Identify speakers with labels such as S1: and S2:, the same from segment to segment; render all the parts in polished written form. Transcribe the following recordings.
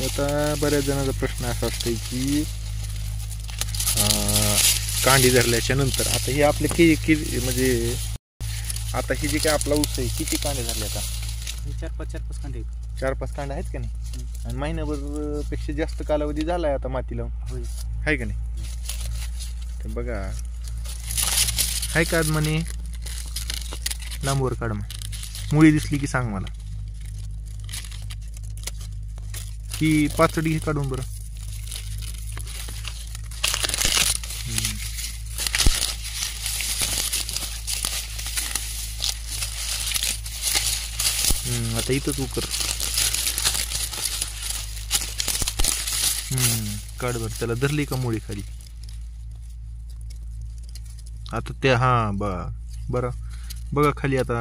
S1: आता बऱ्याच जणांचा प्रश्न असा असतो की कांडी धरल्याच्या नंतर आता हे आपले किती म्हणजे आता ही जी काय आपला ऊस आहे किती कांडे धरले आता?
S2: 4-5 कांडे.
S1: 4-5 कांडे आहेत का नाही? आणि महिनाभर पेक्षा जास्त कालावधी झालाय आता माती लावून.
S2: होय.
S1: आहे का नाही? ते बघा हाय का म्हणे लांबवर काढ मग मुळी दिसली की सांग मला की पाचडी काढून बरं. आता इथंच उकर काढ बर. त्याला धरली का मुळी खाली आता त्या हा बरं बघा खाली आता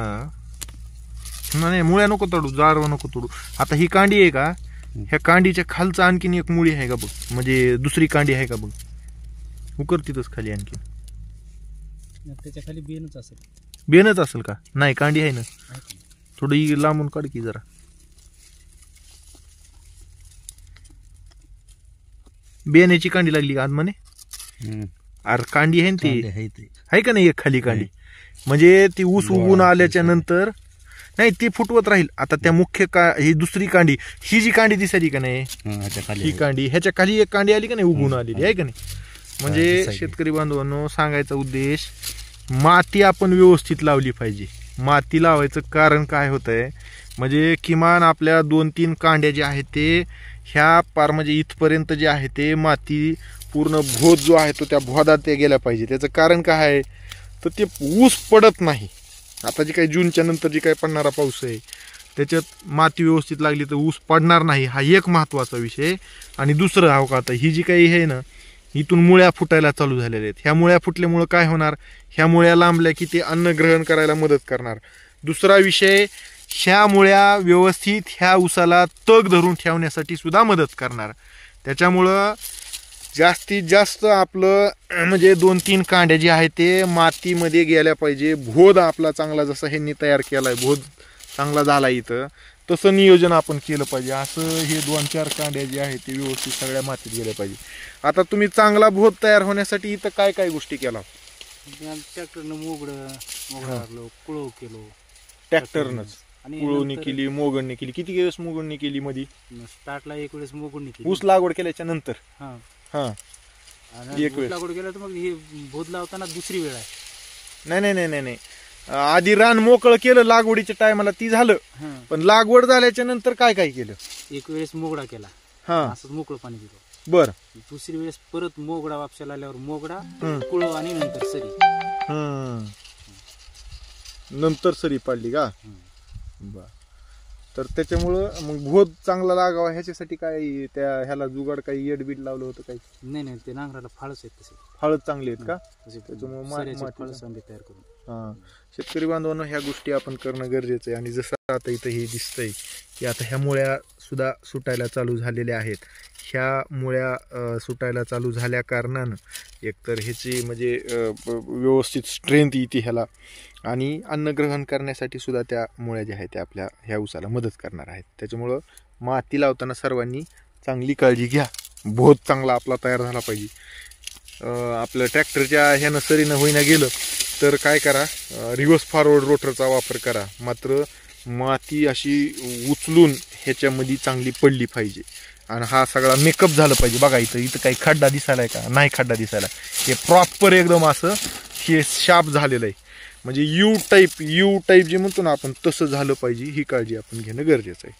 S1: नाही मुळ्या नको तोडू जारवा नको तोडू. आता ही कांडी आहे का ह्या कांडीच्या खालचा आणखीन एक मुळी आहे का बघ म्हणजे दुसरी कांडी आहे का बघ उकर तिथंच खाली आणखीन
S2: त्याच्या खाली बेनच असेल.
S1: बेनच असेल का? नाही कांडी आहे ना थोडी लांबून काढ की जरा. बेण्याची कांडी लागली का आज म्हणे? अरे कांडी आहे ना ती आहे का नाही एक खाली कांडी म्हणजे ती ऊस उगून आल्याच्या नंतर नाही ती फुटवत राहील. आता त्या मुख्य ही दुसरी कांडी ही जी कांडी दिसायली का नाही ही कांडी ह्याच्या खाली एक कांडी आली का नाही उगून आलेली आहे का नाही. म्हणजे शेतकरी बांधवांनो सांगायचा उद्देश माती आपण व्यवस्थित लावली पाहिजे. माती लावायचं कारण काय होतंय म्हणजे किमान आपल्या 2-3 कांड्या ज्या आहेत ते ह्या पार म्हणजे इथपर्यंत जे आहे ते माती पूर्ण भोद जो आहे तो त्या भोदात ते गेल्या पाहिजे. त्याचं कारण काय आहे तर ते ऊस पडत नाही. आता जी काही जूनच्या नंतर जी काही पडणारा पाऊस आहे त्याच्यात माती व्यवस्थित लागली तर ऊस पडणार नाही हा एक महत्त्वाचा विषय. आणि दुसरं हा का आता ही जी काही आहे ना इथून मुळ्या फुटायला चालू झालेल्या आहेत. ह्या मुळ्या फुटल्यामुळं काय होणार ह्या मुळ्या लांबल्या की ते अन्न ग्रहण करायला मदत करणार. दुसरा विषय ह्या मुळ्या व्यवस्थित ह्या ऊसाला तग धरून ठेवण्यासाठी सुद्धा मदत करणार. त्याच्यामुळं जास्तीत जास्त आपलं म्हणजे 2-3 कांड्या जे आहे ते मातीमध्ये गेल्या पाहिजे. भोद आपला चांगला जसा ह्यांनी तयार केलाय भोद चांगला झाला इथं तसं नियोजन आपण केलं पाहिजे. असं हे 2-4 कांड्या जे आहेत ते व्यवस्थित सगळ्या मातीत गेल्या पाहिजे. आता तुम्ही चांगला भोद तयार होण्यासाठी इथं काय काय गोष्टी केला?
S2: ट्रॅक्टरनं मोगडं कुळव केलो.
S1: ट्रॅक्टरनंच कुळवणी केली मोगडणी केली. किती दिवस मोगडणी केली? मध्ये
S2: स्टार्टला एक वेळेस मोगडणी केली
S1: ऊस लागवड केल्याच्या नंतर.
S2: हा एक वेळ लागवड केलं तर मग हे भोद लावताना दुसरी वेळ आहे. नाही
S1: नाही नाही नाही आधी रान मोकळं केलं लागवडीच्या टायमाला ती झालं पण लागवड झाल्याच्या नंतर काय काय केलं?
S2: एक वेळेस मोगडा केला असं मोकळं पाणी दिलं.
S1: बर
S2: दुसरी वेळेस परत मोगडा वापसायला आल्यावर मोगडा कुळव आणि नंतर सरी.
S1: नंतर सरी पाडली का? बर. तर त्याच्यामुळं मग भोद चांगला लागावा ह्याच्यासाठी काय त्या ह्याला जुगाड काही येडबीड लावलं होतं काही?
S2: नाही ते नांगराला फाळच आहेत तसे.
S1: फाळच चांगली आहेत का? त्याच्यामुळे
S2: तयार करून
S1: शेतकरी बांधवांना ह्या गोष्टी आपण करणं गरजेचं आहे. आणि जसं आता इथं हे दिसतंय की आता ह्या मुळ्या सुद्धा सुटायला चालू झालेल्या आहेत. ह्या मुळ्या सुटायला चालू झाल्या कारणानं एकतर ह्याची म्हणजे व्यवस्थित स्ट्रेंथ येते ह्याला आणि अन्नग्रहण करण्यासाठी सुद्धा त्या मुळ्या ज्या आहेत त्या आपल्या ह्या ऊसाला मदत करणार आहेत. त्याच्यामुळं माती लावताना सर्वांनी चांगली काळजी घ्या. भोद चांगला आपला तयार झाला पाहिजे. आपलं ट्रॅक्टरच्या ह्यानं सरीनं होईना गेलं तर काय करा रिव्हर्स फॉरवर्ड रोटरचा वापर करा. मात्र माती अशी उचलून ह्याच्यामध्ये चांगली पडली पाहिजे आणि हा सगळा मेकअप झालं पाहिजे. बघा इथं काही खड्डा दिसायला आहे का? नाही खड्डा दिसायला. हे प्रॉपर एकदम असं हे शार्प झालेलं आहे म्हणजे यू टाईप जे म्हणतो ना आपण तसं झालं पाहिजे. ही काळजी आपण घेणं गरजेचं आहे.